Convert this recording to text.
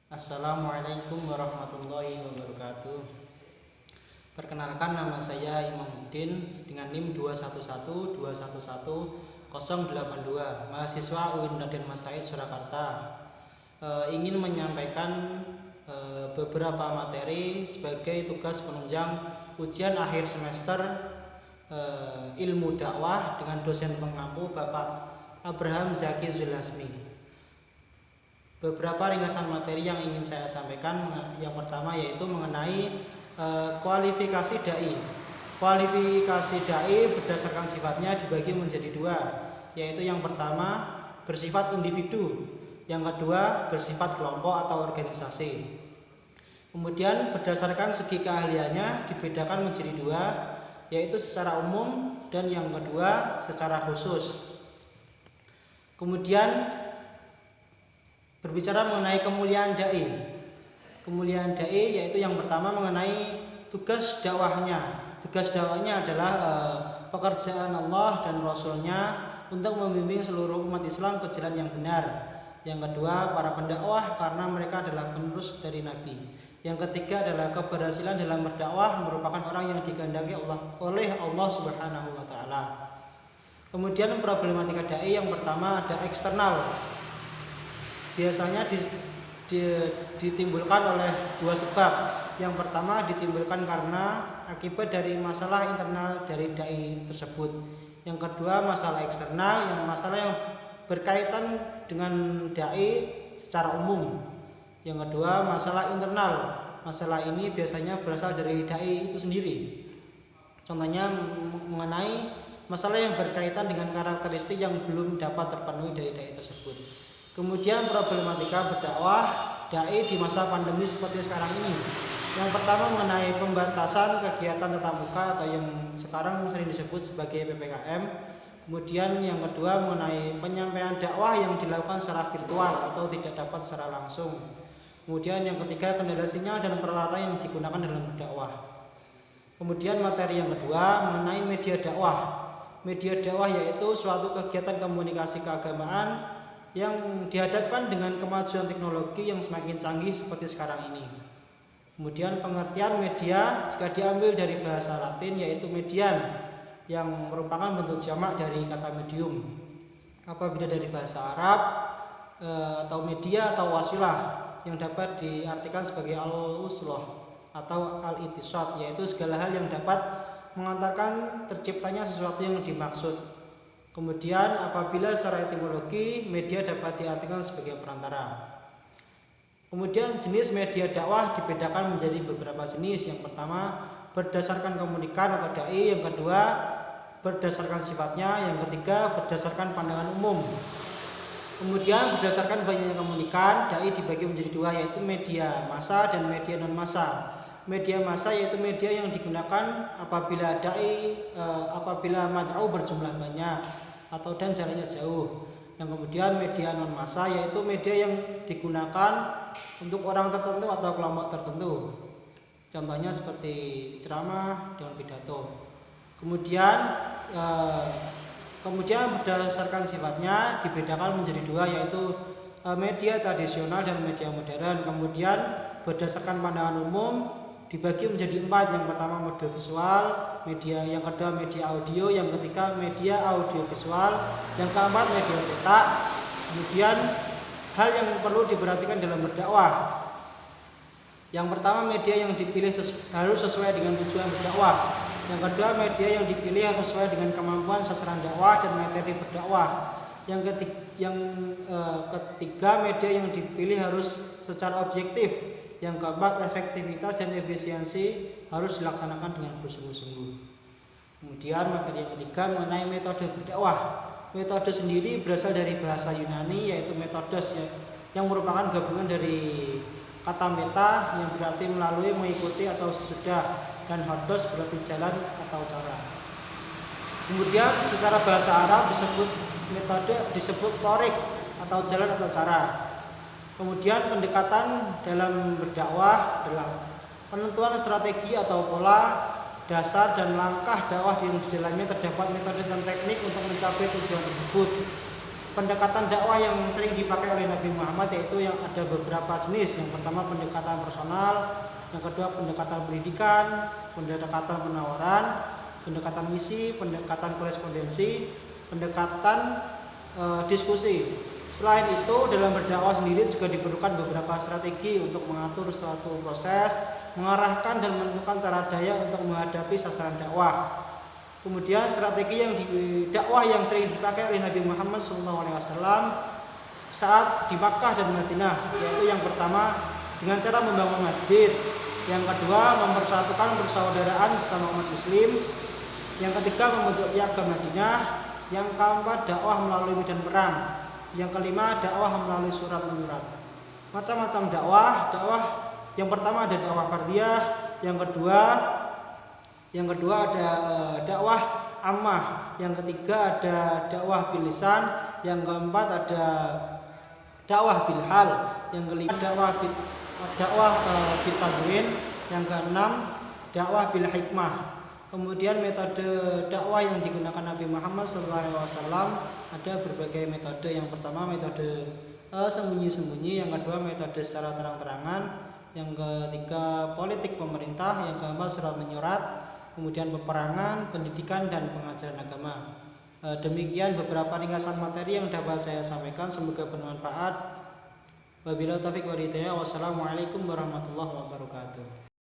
Assalamualaikum warahmatullahi wabarakatuh. Perkenalkan, nama saya Imam Udin dengan NIM 211211082, mahasiswa UIN Raden Mas Said Surakarta. Ingin menyampaikan beberapa materi sebagai tugas penunjang ujian akhir semester ilmu dakwah dengan dosen pengampu Bapak Abraham Zaki Zulhasmi. Beberapa ringkasan materi yang ingin saya sampaikan, yang pertama yaitu mengenai kualifikasi dai. Kualifikasi dai berdasarkan sifatnya dibagi menjadi dua, yaitu yang pertama bersifat individu, yang kedua bersifat kelompok atau organisasi. Kemudian berdasarkan segi keahliannya dibedakan menjadi dua, yaitu secara umum dan yang kedua secara khusus. Kemudian berbicara mengenai kemuliaan dai. Kemuliaan dai yaitu yang pertama mengenai tugas dakwahnya. Tugas dakwahnya adalah pekerjaan Allah dan Rasulnya untuk membimbing seluruh umat Islam ke jalan yang benar. Yang kedua, para pendakwah karena mereka adalah penerus dari Nabi. Yang ketiga adalah keberhasilan dalam berdakwah merupakan orang yang dikehendaki oleh Allah Subhanahu wa taala. Kemudian problematika dai yang pertama ada eksternal. Biasanya ditimbulkan oleh dua sebab. Yang pertama ditimbulkan karena akibat dari masalah internal dari dai tersebut. Yang kedua masalah eksternal, masalah yang berkaitan dengan dai secara umum. Yang kedua masalah internal. Masalah ini biasanya berasal dari dai itu sendiri. Contohnya mengenai masalah yang berkaitan dengan karakteristik yang belum dapat terpenuhi dari dai tersebut. Kemudian problematika berdakwah dai di masa pandemi seperti sekarang ini. Yang pertama mengenai pembatasan kegiatan tatap muka atau yang sekarang sering disebut sebagai PPKM. Kemudian yang kedua mengenai penyampaian dakwah yang dilakukan secara virtual atau tidak dapat secara langsung. Kemudian yang ketiga kendala sinyal dan peralatan yang digunakan dalam berdakwah. Kemudian materi yang kedua mengenai media dakwah. Media dakwah yaitu suatu kegiatan komunikasi keagamaan yang dihadapkan dengan kemajuan teknologi yang semakin canggih seperti sekarang ini. Kemudian pengertian media jika diambil dari bahasa Latin yaitu median, yang merupakan bentuk jamak dari kata medium. Apabila dari bahasa Arab atau media atau wasilah yang dapat diartikan sebagai al-uslah atau al-ittisal, yaitu segala hal yang dapat mengantarkan terciptanya sesuatu yang dimaksud. Kemudian apabila secara etimologi media dapat diartikan sebagai perantara. Kemudian jenis media dakwah dibedakan menjadi beberapa jenis. Yang pertama berdasarkan komunikan atau dai, yang kedua berdasarkan sifatnya, yang ketiga berdasarkan pandangan umum. Kemudian berdasarkan banyaknya komunikan, dai dibagi menjadi dua, yaitu media massa dan media non massa. Media massa yaitu media yang digunakan apabila mad'u berjumlah banyak atau dan jaraknya jauh. Yang kemudian media non massa yaitu media yang digunakan untuk orang tertentu atau kelompok tertentu. Contohnya seperti ceramah dan pidato. Kemudian berdasarkan sifatnya dibedakan menjadi dua, yaitu media tradisional dan media modern. Kemudian berdasarkan pandangan umum dibagi menjadi empat. Yang pertama media visual, yang kedua media audio, yang ketiga media audiovisual, yang keempat media cetak. Kemudian hal yang perlu diperhatikan dalam berdakwah. Yang pertama media yang dipilih harus sesuai dengan tujuan berdakwah. Yang kedua media yang dipilih harus sesuai dengan kemampuan sasaran dakwah dan materi berdakwah. Yang ketiga media yang dipilih harus secara objektif. Yang keempat efektivitas dan efisiensi harus dilaksanakan dengan bersungguh-sungguh. Kemudian materi yang ketiga mengenai metode berdakwah. Metode sendiri berasal dari bahasa Yunani yaitu metodos, yang merupakan gabungan dari kata meta yang berarti melalui, mengikuti atau sesudah, dan hodos berarti jalan atau cara. Kemudian secara bahasa Arab metode disebut torik atau jalan atau cara. Kemudian pendekatan dalam berdakwah adalah penentuan strategi atau pola dasar dan langkah dakwah yang di dalamnya terdapat metode dan teknik untuk mencapai tujuan tersebut. pendekatan dakwah yang sering dipakai oleh Nabi Muhammad yaitu yang ada beberapa jenis. Yang pertama pendekatan personal, yang kedua pendekatan pendidikan, pendekatan penawaran, pendekatan misi, pendekatan korespondensi, pendekatan diskusi. Selain itu, dalam berdakwah sendiri juga diperlukan beberapa strategi untuk mengatur suatu proses, mengarahkan dan menentukan cara daya untuk menghadapi sasaran dakwah. Kemudian strategi yang dakwah yang sering dipakai oleh Nabi Muhammad SAW saat di Makkah dan Madinah, yaitu yang pertama dengan cara membangun masjid, yang kedua mempersatukan persaudaraan sesama umat muslim, yang ketiga membentuk piagam Madinah, yang keempat dakwah melalui medan perang, yang kelima dakwah melalui surat menyurat. Macam-macam dakwah yang pertama ada dakwah fardiyah, yang kedua ada dakwah ammah, yang ketiga ada dakwah bil lisan, yang keempat ada dakwah bil hal, yang kelima dakwah bil tadwin, yang keenam dakwah bil hikmah. Kemudian metode dakwah yang digunakan Nabi Muhammad SAW ada berbagai metode. Yang pertama metode sembunyi-sembunyi, yang kedua metode secara terang-terangan, yang ketiga politik pemerintah, yang keempat surat menyurat, kemudian peperangan, pendidikan, dan pengajaran agama. Demikian beberapa ringkasan materi yang dapat saya sampaikan, semoga bermanfaat. Wabillahi taufiq wal hidayah. Wassalamualaikum warahmatullahi wabarakatuh.